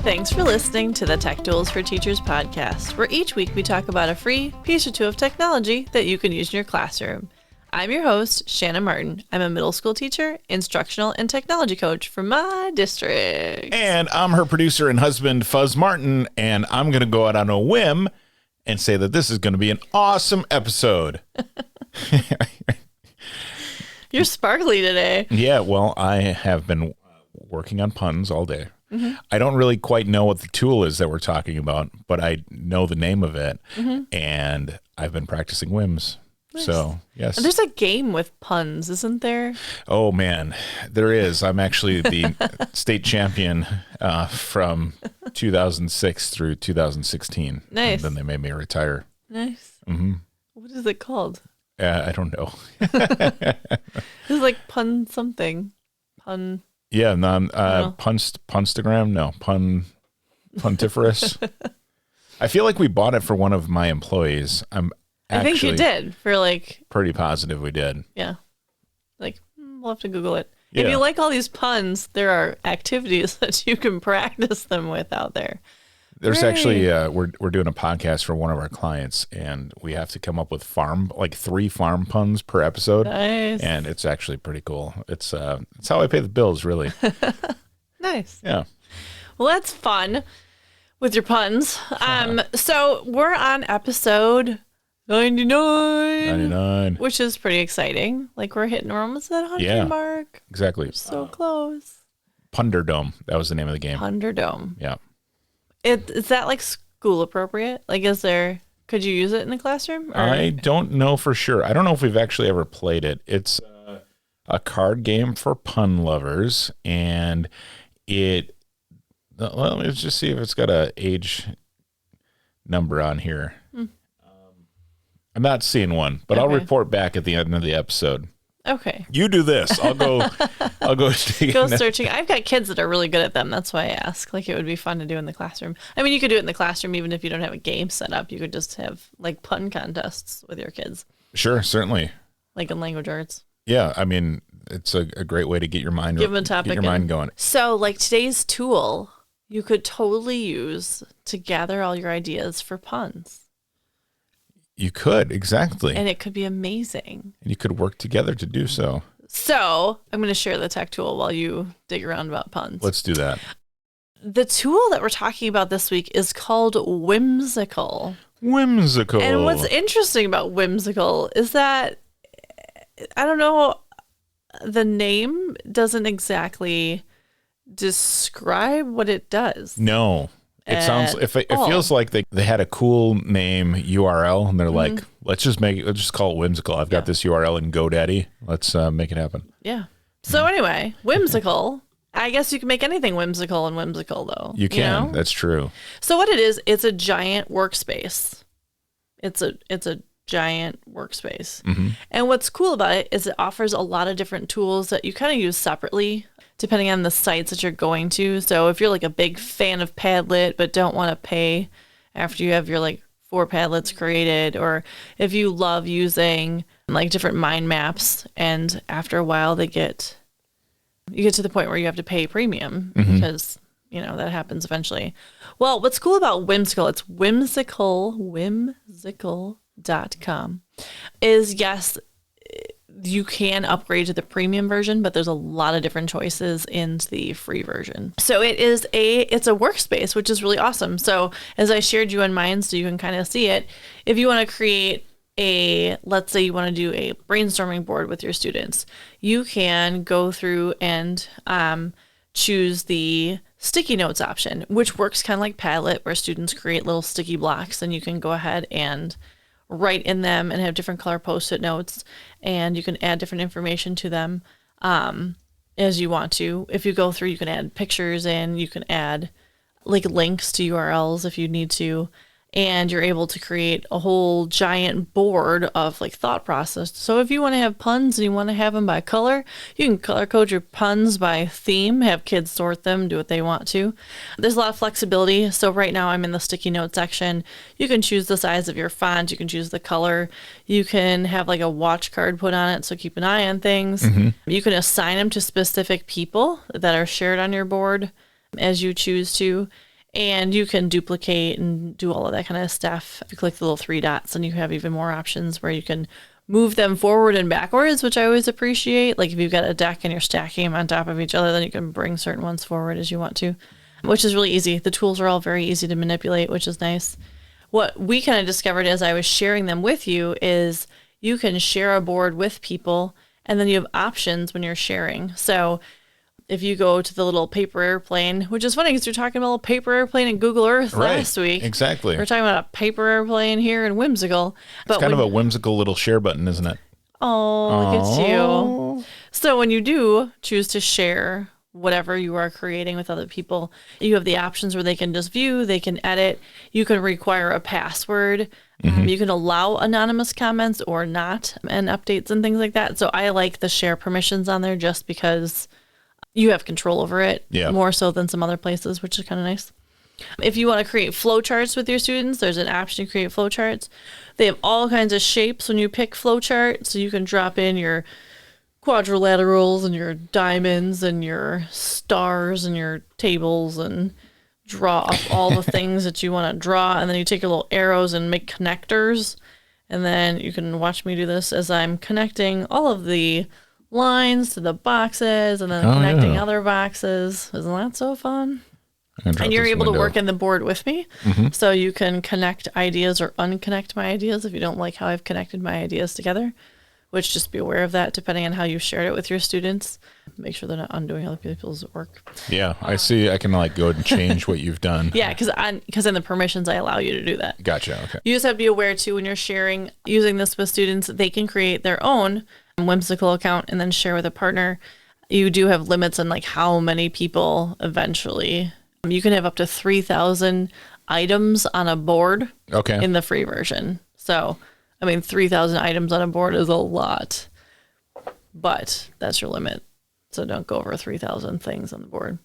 Thanks for listening to the Tech Tools for Teachers podcast, where each week we talk about a free piece or two of technology that you can use in your classroom. I'm your host, Shannon Martin. I'm a middle school teacher, instructional, and technology coach for my district. And I'm her producer and husband, Fuzz Martin, and I'm going to go out on a whim and say that this is going to be an awesome episode. You're sparkly today. Yeah, well, I have been working on puns all day. Mm-hmm. I don't really quite know what the tool is that we're talking about, but I know the name of it, and I've been practicing whims. Nice. So, yes. And there's a game with puns, isn't there? Oh, man, there is. I'm actually the state champion from 2006 through 2016. Nice. And then they made me retire. Nice. Mm-hmm. What is it called? I don't know. It's like pun something. Pun. Yeah, punstagram? No, puntiferous. I feel like we bought it for one of my employees. I think you did for like. Pretty positive we did. Yeah. Like, we'll have to Google it. Yeah. If you like all these puns, there are activities that you can practice them with out there. There's actually, we're doing a podcast for one of our clients, and we have to come up with 3 farm puns per episode. Nice. And it's actually pretty cool. It's how I pay the bills, really. Nice. Yeah. Well, that's fun with your puns. So we're on episode 99, which is pretty exciting. Like we're almost that 100 mark. Exactly. We're so close. Punderdome. That was the name of the game. Punderdome. Yeah. Is that like school appropriate? Like, could you use it in the classroom? Or? I don't know for sure. I don't know if we've actually ever played it. It's a card game for pun lovers, and let me just see if it's got a age number on here. I'm not seeing one, but I'll report back at the end of the episode. Okay. You do this. I'll go go searching. I've got kids that are really good at them. That's why I ask. Like, it would be fun to do in the classroom. I mean, you could do it in the classroom even if you don't have a game set up. You could just have like pun contests with your kids. Sure, certainly. Like in language arts. Yeah, I mean, it's a great way to get your mind mind going. So, like today's tool, you could totally use to gather all your ideas for puns. You could, exactly. And it could be amazing. And you could work together to do so. So I'm going to share the tech tool while you dig around about puns. Let's do that. The tool that we're talking about this week is called Whimsical. Whimsical. And what's interesting about Whimsical is that, I don't know, the name doesn't exactly describe what it does. No. It sounds. It feels like they had a cool name URL, and they're like, let's just call it Whimsical. I've got this URL in GoDaddy. Let's make it happen. Yeah. So anyway, Whimsical. I guess you can make anything whimsical and whimsical, though. You can. You know? That's true. So what it is, it's a giant workspace. It's a giant workspace. Mm-hmm. And what's cool about it is it offers a lot of different tools that you kind of use separately, depending on the sites that you're going to. So if you're like a big fan of Padlet but don't want to pay after you have your like 4 Padlets created, or if you love using like different mind maps and after a while you get to the point where you have to pay premium because, you know, that happens eventually. Well, what's cool about Whimsical, it's whimsical.com, is yes, you can upgrade to the premium version, but there's a lot of different choices in the free version. So it's a workspace, which is really awesome. So as I shared you in mine, so you can kind of see it, if you want to create let's say you want to do a brainstorming board with your students, you can go through and choose the sticky notes option, which works kind of like Padlet, where students create little sticky blocks and you can go ahead and write in them and have different color Post-it notes, and you can add different information to them as you want to. If you go through, you can add pictures in, you can add like links to URLs if you need to, and you're able to create a whole giant board of like thought process. So if you want to have puns and you want to have them by color, you can color code your puns by theme, have kids sort them, do what they want to. There's a lot of flexibility. So right now I'm in the sticky note section. You can choose the size of your font. You can choose the color. You can have like a watch card put on it, so keep an eye on things. Mm-hmm. You can assign them to specific people that are shared on your board as you choose to. And you can duplicate and do all of that kind of stuff. If you click the little 3 dots, then you have even more options where you can move them forward and backwards, which I always appreciate. Like if you've got a deck and you're stacking them on top of each other, then you can bring certain ones forward as you want to, which is really easy. The tools are all very easy to manipulate, which is nice. What we kind of discovered as I was sharing them with you is you can share a board with people, and then you have options when you're sharing. So if you go to the little paper airplane, which is funny because you're talking about a little paper airplane in Google Earth last week. Exactly. We're talking about a paper airplane here in Whimsical. It's kind of a whimsical little share button, isn't it? Oh, look at you. So when you do choose to share whatever you are creating with other people, you have the options where they can just view, they can edit, you can require a password, you can allow anonymous comments or not, and updates and things like that. So I like the share permissions on there just because you have control over it more so than some other places, which is kind of nice. If you want to create flowcharts with your students, there's an option to create flowcharts. They have all kinds of shapes when you pick flowchart, so you can drop in your quadrilaterals and your diamonds and your stars and your tables and draw up all the things that you want to draw, and then you take your little arrows and make connectors, and then you can watch me do this as I'm connecting all of the lines to the boxes and then connecting other boxes. Isn't that so fun? And you're able to work in the board with me. So you can connect ideas or unconnect my ideas if you don't like how I've connected my ideas together, which just be aware of that depending on how you shared it with your students. Make sure they're not undoing other people's work. Yeah, I see. I can like go and change what you've done. Yeah, because in the permissions, I allow you to do that. Gotcha. Okay. You just have to be aware too when you're sharing, using this with students, they can create their own Whimsical account and then share with a partner. You do have limits on like how many people eventually. You can have up to 3,000 items on a board in the free version. So, I mean, 3,000 items on a board is a lot, but that's your limit. So don't go over 3,000 things on the board.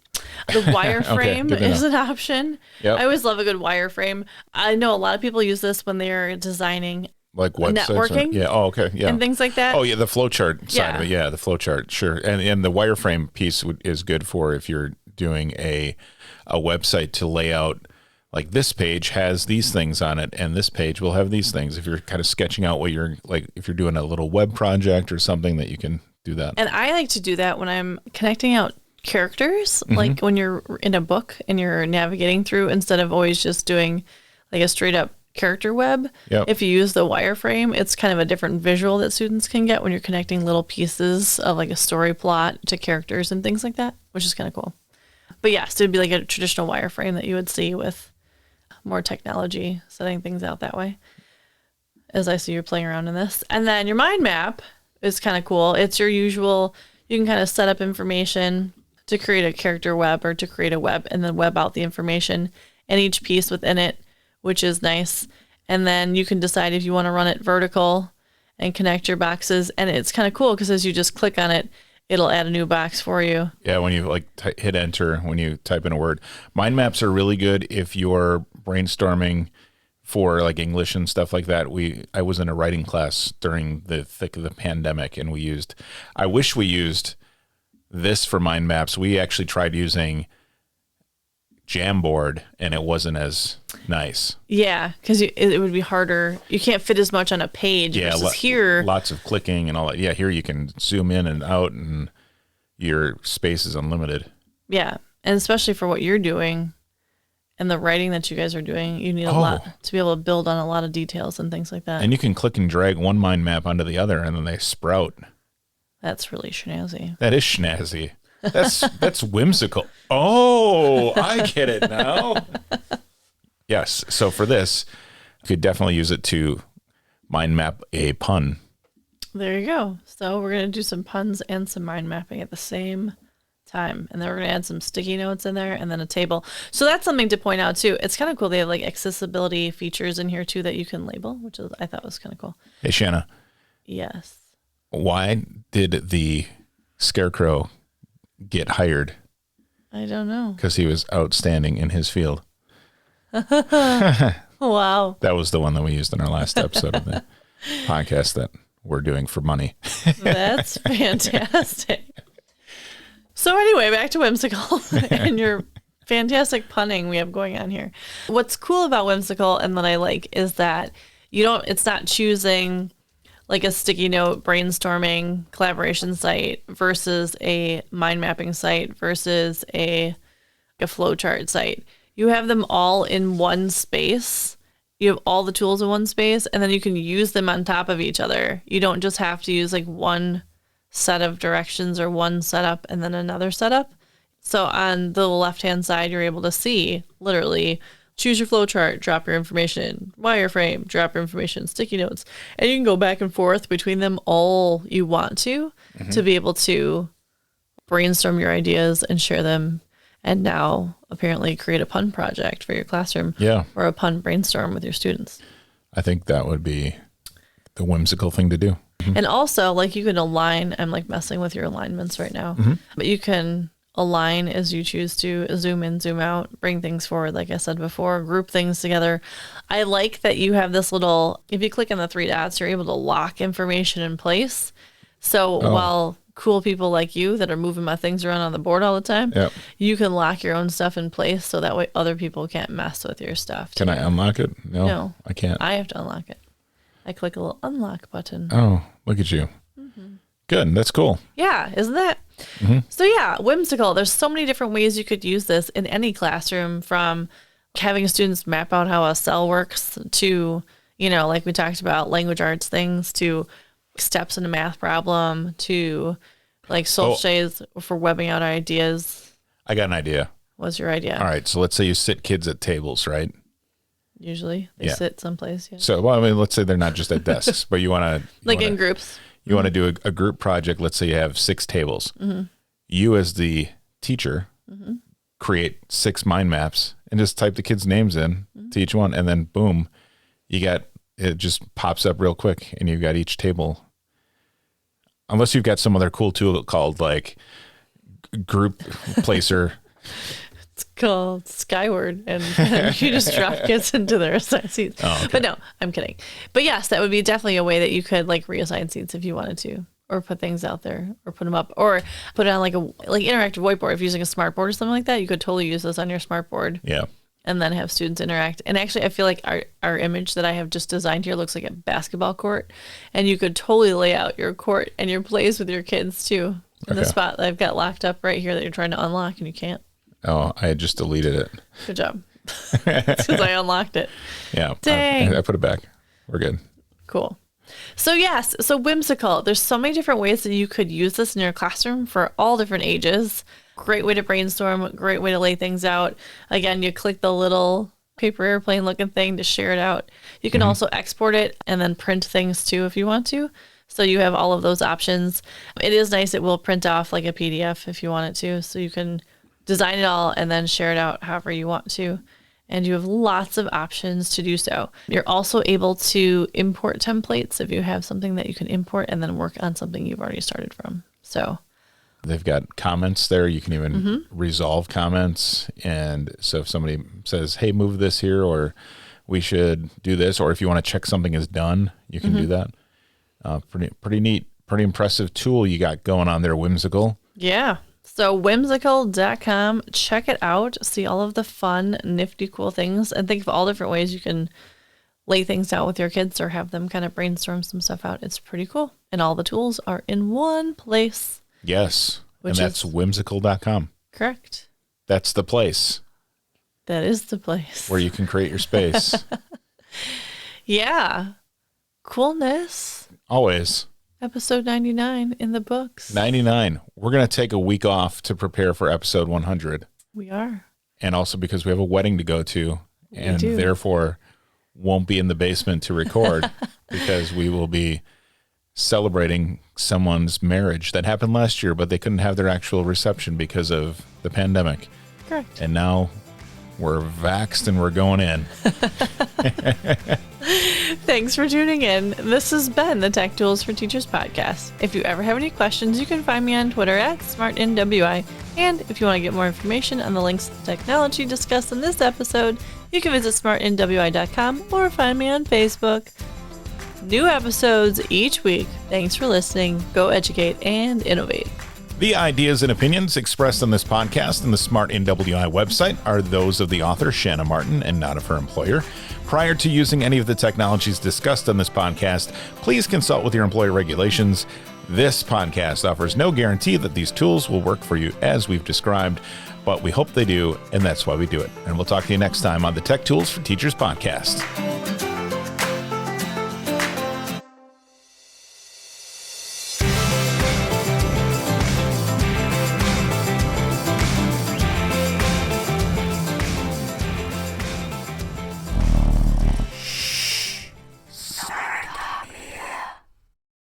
The wireframe is an option. Yep. I always love a good wireframe. I know a lot of people use this when they're designing like websites, networking, and things like that. Oh yeah, the flowchart side of it. Yeah, the flowchart, sure. And the wireframe piece is good for if you're doing a website to lay out. Like this page has these things on it, and this page will have these things. If you're kind of sketching out what you're like, if you're doing a little web project or something, that you can do that. And I like to do that when I'm connecting out characters, like when you're in a book and you're navigating through, instead of always just doing like a straight up character web. Yep. If you use the wireframe, it's kind of a different visual that students can get when you're connecting little pieces of like a story plot to characters and things like that, which is kind of cool. But yes, it would be like a traditional wireframe that you would see with more technology, setting things out that way, as I see you playing around in this. And then your mind map is kind of cool. It's your usual, you can kind of set up information to create a character web or to create a web and then web out the information and each piece within it, which is nice. And then you can decide if you want to run it vertical and connect your boxes. And it's kind of cool because as you just click on it, it'll add a new box for you. Yeah, when you like hit enter, when you type in a word. Mind maps are really good if you're brainstorming for like English and stuff like that. I was in a writing class during the thick of the pandemic, and I wish we used this for mind maps. We actually tried using Jamboard, and it wasn't as nice. Yeah, because it would be harder. You can't fit as much on a page. Yeah, versus here. Lots of clicking and all that. Yeah, here you can zoom in and out, and your space is unlimited. Yeah, and especially for what you're doing and the writing that you guys are doing, you need a lot to be able to build on a lot of details and things like that. And you can click and drag one mind map onto the other, and then they sprout. That's really snazzy. That is snazzy. That's whimsical. Oh, I get it now. Yes. So for this, you could definitely use it to mind map a pun. There you go. So we're going to do some puns and some mind mapping at the same time. And then we're going to add some sticky notes in there and then a table. So that's something to point out too. It's kind of cool. They have like accessibility features in here too that you can label, which I thought was kind of cool. Hey, Shanna. Yes. Why did the scarecrow get hired? I don't know. Because he was outstanding in his field. Wow. That was the one that we used in our last episode of the podcast that we're doing for money. That's fantastic. So anyway, back to Whimsical and your Fantastic punning we have going on here. What's cool about Whimsical and that I like is that it's not choosing like a sticky note brainstorming collaboration site versus a mind mapping site versus a flowchart site. You have them all in one space. You have all the tools in one space, and then you can use them on top of each other. You don't just have to use like one set of directions or one setup and then another setup. So on the left-hand side, you're able to see literally choose your flowchart, drop your information, wireframe, drop your information, sticky notes, and you can go back and forth between them all you want to be able to brainstorm your ideas and share them. And now apparently create a pun project for your classroom or a pun brainstorm with your students. I think that would be the whimsical thing to do. And also, like, you can align. I'm like messing with your alignments right now, but you can align as you choose to, zoom in, zoom out, bring things forward. Like I said before, group things together. I like that you have this little, if you click on the three dots, you're able to lock information in place. So while cool people like you that are moving my things around on the board all the time, you can lock your own stuff in place so that way other people can't mess with your stuff too. Can I unlock it? No, I can't. I have to unlock it. I click a little unlock button. Oh, look at you. Good. That's cool. Yeah, isn't that? So yeah, Whimsical. There's so many different ways you could use this in any classroom, from having students map out how a cell works to, like we talked about, language arts things, to steps in a math problem, to like solstices for webbing out ideas. I got an idea. What's your idea? All right. So let's say you sit kids at tables, right? Usually they sit someplace. Yeah. So, let's say they're not just at desks, but you want to in groups. You want to do a group project. Let's say you have 6 tables. You as the teacher create 6 mind maps and just type the kids' names in to each one. And then boom, it just pops up real quick and you've got each table. Unless you've got some other cool tool called like group placer. It's called Skyward, and you just drop kids into their assigned seats. Oh, okay. But no, I'm kidding. But yes, that would be definitely a way that you could like reassign seats if you wanted to, or put things out there, or put them up, or put it on like interactive whiteboard. If you're using a smart board or something like that, you could totally use this on your smart board. Yeah. And then have students interact. And actually, I feel like our image that I have just designed here looks like a basketball court, and you could totally lay out your court and your plays with your kids too. In the spot that I've got locked up right here that you're trying to unlock and you can't. Oh, I had just deleted it. Good job. It's because I unlocked it. Yeah. Dang. I put it back. We're good. Cool. So yes, so Whimsical. There's so many different ways that you could use this in your classroom for all different ages. Great way to brainstorm. Great way to lay things out. Again, you click the little paper airplane looking thing to share it out. You can also export it and then print things too if you want to. So you have all of those options. It is nice. It will print off like a PDF if you want it to. So you can design it all and then share it out however you want to. And you have lots of options to do so. You're also able to import templates if you have something that you can import and then work on something you've already started from. So they've got comments there. You can even resolve comments. And so if somebody says, hey, move this here, or we should do this, or if you want to check something is done, you can do that. Pretty neat, pretty impressive tool you got going on there, Whimsical. Yeah. So whimsical.com, check it out, see all of the fun, nifty, cool things, and think of all different ways you can lay things out with your kids or have them kind of brainstorm some stuff out. It's pretty cool. And all the tools are in one place. Yes. And that's whimsical.com. Correct. That's the place. That is the place. Where you can create your space. Yeah. Coolness. Always. Episode 99 in the books. 99. We're going to take a week off to prepare for episode 100. We are. And also because we have a wedding to go to, and therefore won't be in the basement to record because we will be celebrating someone's marriage that happened last year, but they couldn't have their actual reception because of the pandemic. Correct. And now we're vaxxed and we're going in. Thanks for tuning in. This has been the Tech Tools for Teachers podcast. If you ever have any questions, you can find me on Twitter at SmartNWI. And if you want to get more information on the links to the technology discussed in this episode, you can visit smartnwi.com or find me on Facebook. New episodes each week. Thanks for listening. Go educate and innovate. The ideas and opinions expressed on this podcast and the Smart NWI website are those of the author, Shanna Martin, and not of her employer. Prior to using any of the technologies discussed on this podcast, please consult with your employer regulations. This podcast offers no guarantee that these tools will work for you as we've described, but we hope they do, and that's why we do it. And we'll talk to you next time on the Tech Tools for Teachers podcast.